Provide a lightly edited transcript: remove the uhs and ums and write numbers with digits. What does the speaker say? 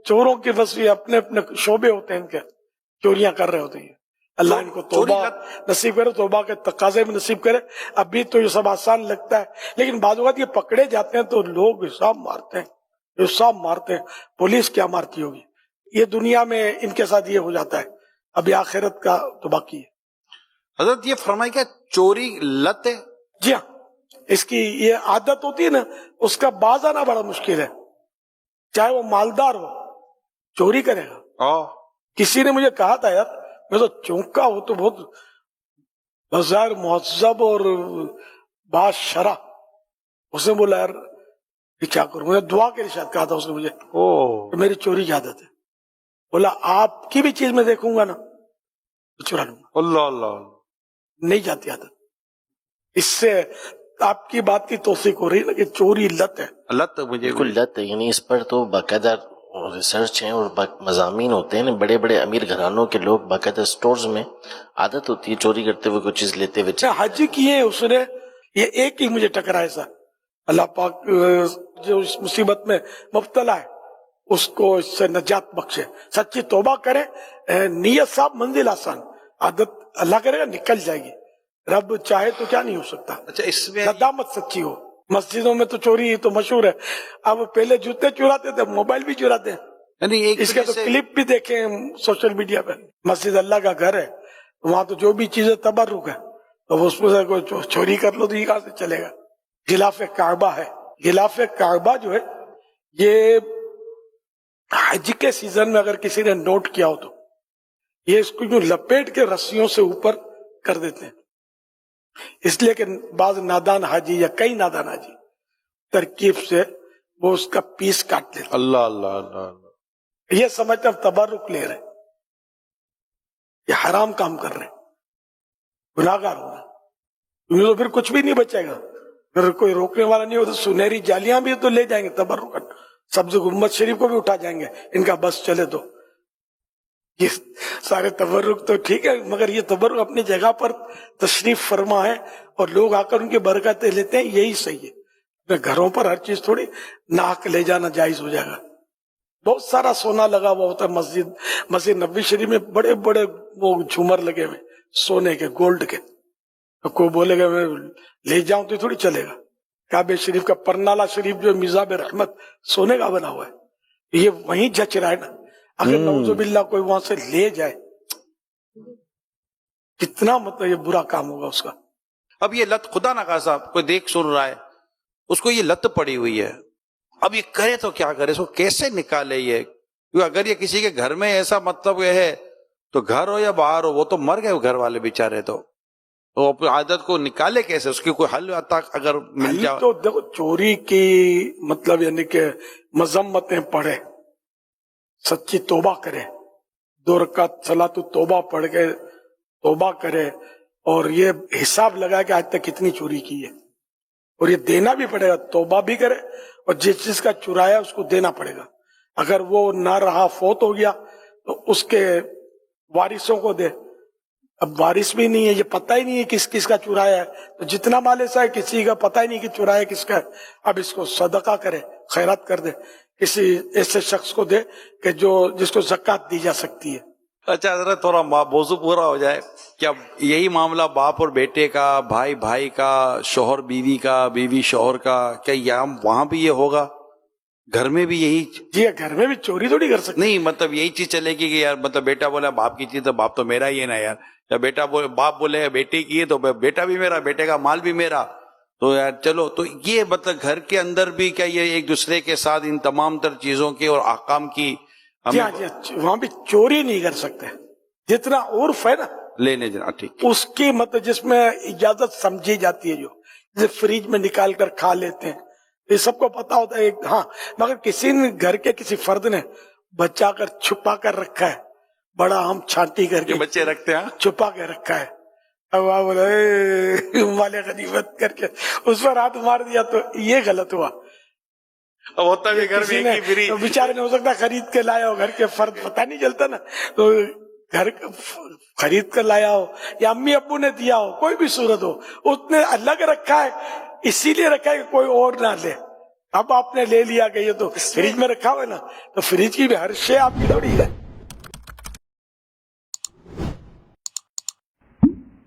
چوروں کے بس یہ اپنے اپنے شعبے ہوتے ہیں، ان کے چوریاں کر رہے ہوتے ہیں. اللہ ان کو توبہ نصیب کرے، توبہ کے تقاضے میں نصیب کرے. ابھی تو یہ سب آسان لگتا ہے، لیکن بعض اوقات یہ پکڑے جاتے ہیں تو لوگ حساب مارتے ہیں. پولیس کیا مارتی ہوگی. یہ دنیا میں ان کے ساتھ یہ ہو جاتا ہے، ابھی آخرت کا تو باقی ہے. حضرت یہ فرمائے کیا چوری لت ہے؟ جی ہاں، اس کی یہ عادت ہوتی ہے نا، اس کا باز آنا بڑا مشکل ہے. چاہے وہ مالدار ہو، چوری کرے گا. کسی نے مجھے کہا تھا یار، میں تو چونکا ہوں تو بہت بظاہر مہذب اور باشرح. اس نے بولا یار یہ کیا کروں، مجھے دعا کے لیے شاید کہا تھا اس نے مجھے کہ میری چوری کی عادت ہے. بولا آپ کی بھی چیز میں دیکھوں گا نا تو چرا لوں گا. اللہ اللہ. نہیں جاتی عادت. اس سے آپ کی بات کی توثیق ہو رہی ہے نا کہ چوری لت ہے. لت مجھے بالکل لت ہے، یعنی اس پر تو باقاعدہ ریسرچ ہیں اور مضامین ہوتے ہیں. بڑے بڑے امیر گھرانوں کے لوگ باقاعدہ سٹورز میں عادت ہوتی ہے چوری کرتے ہوئے کوئی چیز لیتے ہوئے. حج کیے اس نے، یہ ایک ہی مجھے ٹکرا ایسا. اللہ پاک جو اس مصیبت میں مبتلا ہے اس کو اس سے نجات بخشے. سچی توبہ کرے، نیت صاحب منزل آسان. عادت اللہ کرے گا نکل جائے گی. رب چاہے تو کیا نہیں ہو سکتا. اچھا اس میں ندامت سچی ہو. مسجدوں میں تو چوری تو مشہور ہے. اب پہلے جوتے چراتے تھے، موبائل بھی چراتے ہیں. یعنی ایک اس کے تو کلپ بھی دیکھیں سوشل میڈیا پہ. مسجد اللہ کا گھر ہے، وہاں تو جو بھی چیزیں تبرک ہے، تو اس میں سے کوئی چوری کر لو تو یہ کہاں سے چلے گا. غلاف کعبہ ہے. غلاف کعبہ جو ہے یہ حج کے سیزن میں اگر کسی نے نوٹ کیا ہو تو یہ اس کو جو لپیٹ کے رسیوں سے اوپر کر دیتے ہیں، اس لیے کہ بعض نادان حاجی یا کئی نادان حاجی ترکیب سے وہ اس کا پیس کاٹ لیتے. اللہ اللہ اللہ. یہ سمجھتے ہیں تبرک لے رہے، یہ حرام کام کر رہے، گناہگار ہو رہے. تو پھر کچھ بھی نہیں بچے گا. اگر کوئی روکنے والا نہیں ہو تو سنہری جالیاں بھی تو لے جائیں گے تبرک. سبز گنبد شریف کو بھی اٹھا جائیں گے ان کا بس چلے تو. یہ سارے تبرک تو ٹھیک ہے، مگر یہ تبرک اپنی جگہ پر تشریف فرما ہے اور لوگ آ کر ان کی برکتیں لیتے ہیں، یہی صحیح ہے. اپنے گھروں پر ہر چیز تھوڑی ناک لے جانا جائز ہو جائے گا. بہت سارا سونا لگا ہوا ہوتا ہے مسجد نبوی شریف میں. بڑے بڑے وہ جھومر لگے ہوئے سونے کے، گولڈ کے. کوئی بولے گا میں لے جاؤں تو تھوڑی چلے گا. کعبہ شریف کا پرنالہ شریف جو میزاب رحمت سونے کا بنا ہوا ہے، یہ وہیں جچ رہا ہے نا. اگر نعوذ باللہ کوئی وہاں سے لے جائے کتنا مطلب یہ برا کام ہوگا اس کا. اب یہ لت خدا نہ خاصا کوئی دیکھ سن رہا ہے، اس کو یہ لت پڑی ہوئی ہے، اب یہ کرے تو کیا کرے، اس کو کیسے نکالے یہ؟ کیونکہ اگر یہ کسی کے گھر میں ایسا مطلب یہ ہے تو گھر ہو یا باہر ہو وہ تو مر گئے گھر والے بیچارے. تو وہ اپنی عادت کو نکالے کیسے؟ اس کی کوئی حل آتا اگر مل جائے تو دیکھو چوری کی مطلب یعنی کہ مذمتیں پڑھے، سچی توبہ کرے، 2 رکعت صلاۃ توبہ پڑھ کے توبہ کرے اور یہ حساب لگا کہ آج تک کتنی چوری کی ہے اور یہ دینا بھی پڑے گا. توبہ بھی کرے اور جس چیز کا چرایا اس کو دینا پڑے گا. اگر وہ نہ رہا فوت ہو گیا تو اس کے وارثوں کو دے. اب وارث بھی نہیں ہے، یہ پتہ ہی نہیں ہے کس کس کا چرایا ہے، تو جتنا مال ایسا ہے کسی کا پتہ ہی نہیں کہ چرایا کس کا ہے. اب اس کو صدقہ کرے، خیرات کر دے، کسی ایسے شخص کو دے کہ جس کو زکوٰۃ دی جا سکتی ہے. اچھا حضرت تھوڑا موضوع پورا ہو جائے. کیا یہی معاملہ باپ اور بیٹے کا، بھائی بھائی کا، شوہر بیوی کا، بیوی شوہر کا، کیا وہاں بھی یہ ہوگا؟ گھر میں بھی یہی؟ جی گھر میں بھی چوری تھوڑی کر سکتے نہیں، مطلب یہی چیز چلے گی کہ یار مطلب بیٹا بولا باپ کی چیز تو باپ تو میرا ہی ہے نا یار، یا باپ بولے بیٹے کی ہے تو بیٹا بھی میرا، بیٹے کا مال بھی میرا. تو یار چلو، تو یہ مطلب گھر کے اندر بھی کیا یہ ایک دوسرے کے ساتھ ان تمام تر چیزوں کے اور احکام کی جی وہاں بھی چوری نہیں کر سکتے. جتنا عرف ہے نا لینے جانا ٹھیک، اس کی مطلب جس میں اجازت سمجھی جاتی ہے، جو جیسے فریج میں نکال کر کھا لیتے ہیں، یہ سب کو پتا ہوتا ہے. ہاں مگر کسی نے گھر کے کسی فرد نے بچا کر چھپا کر رکھا ہے، بڑا ہم چھانٹی کر کے بچے رکھتے ہیں چھپا کے رکھا ہے، اب آپ والے غنیمت کر کے اس پر ہاتھ مار دیا تو یہ غلط ہوا. اب ہوتا بھی گھر میں بیچارے نے ہو سکتا خرید کے لایا ہو، گھر کے فرد پتہ نہیں چلتا نا، تو گھر خرید کر لایا ہو یا امی ابو نے دیا ہو، کوئی بھی صورت ہو، اس نے الگ رکھا ہے، اسی لیے رکھا ہے کہ کوئی اور نہ لے. اب آپ نے لے لیا کہ یہ تو فریج میں رکھا ہوا ہے نا, تو فریج کی بھی ہر شے آپ کی تھوڑی ہے.